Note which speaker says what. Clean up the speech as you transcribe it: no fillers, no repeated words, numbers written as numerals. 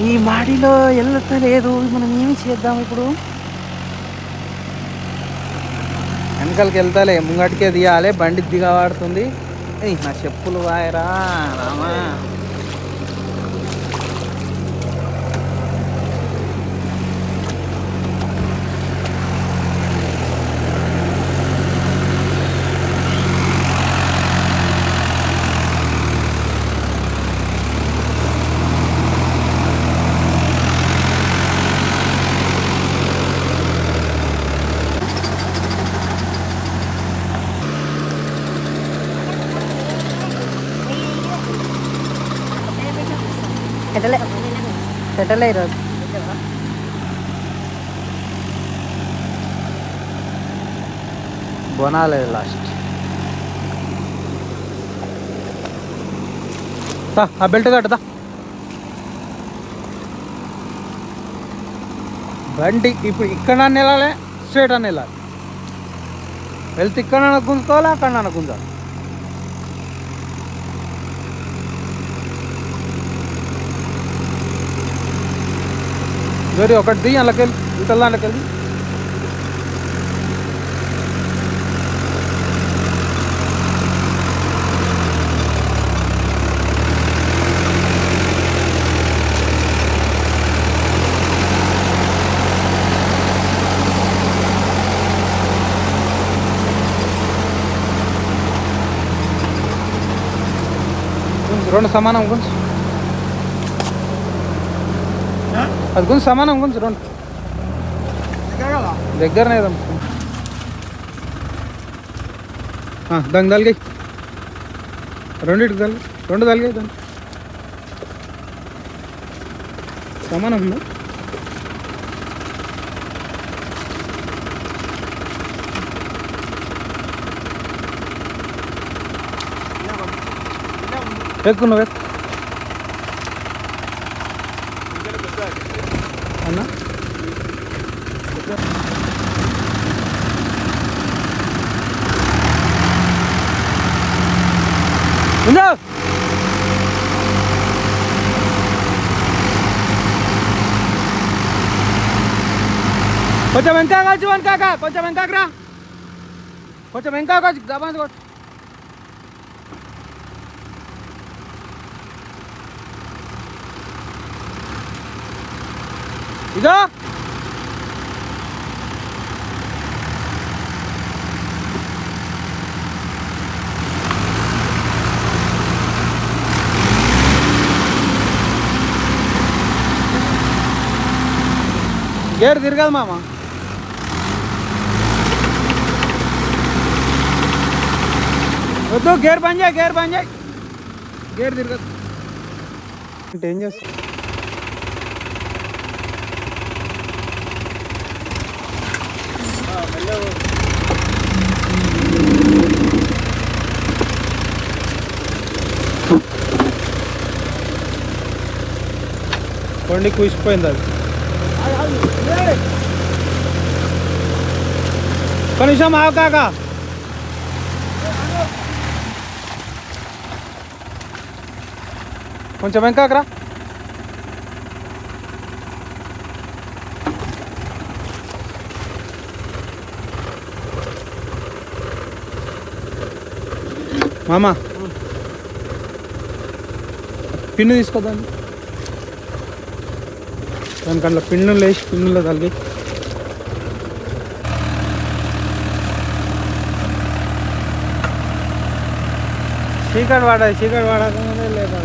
Speaker 1: ఈ మాడిలో వెళ్ళలేదు. మనం ఏమి చేద్దాం ఇప్పుడు? వెనకాలకి వెళ్తాలే, ముంగటికే తీయాలి. బండి దిగబడుతుంది. నా చెప్పులు వాయరా రామా. పెట్టలే ఈరోజు. బోనాలే లాస్ట్. ఆ బెల్ట్ కట్టుదా. బండి ఇప్పుడు ఇక్కడ వెళ్ళాలి, స్ట్రేట్ అని వెళ్ళాలి. వెళ్తే ఇక్కడ గుంజుకోవాలి, అక్కడ గుంజాలి. వేరే ఒకటి దిగి అందులోకెళ్ళి ఇతల దాంట్లోకెళ్ళి. రెండు సమానం గుంజు, అది గుంజు సమానం గుంజు. రెండు దగ్గరనే దానికి తలిగాయి. రెండింటికి రెండు తలిగాయి. దాన్ని సమానం ఉందా? ఎక్కు, నువ్వు ఎక్కు అన్నా. ఉందా? కొంచెం వెనక కావచ్చు, వెనకాక కొంచెం వెనకాకరా, కొంచెం వెనక కావచ్చు. దబాంది కొట్టు. ఇదో గేర్ తిరగదు మామ. వద్దు, గేర్ బంద్ చేయి, గేర్ బంద్ చేయి. గేర్ తిరగదు అంటే ఏం చేస్తా? కొండి కూసిపోయింది అది. కనీసం ఆవు కాక కొంచెం వెంకాకరా. మామా పిన్ను తీసుకోదాన్ని. దానికన్నా పిన్నులు వేసి పిన్నులో తలిగి చీకటి పడదు. చీకటి పడకముందే లేపా.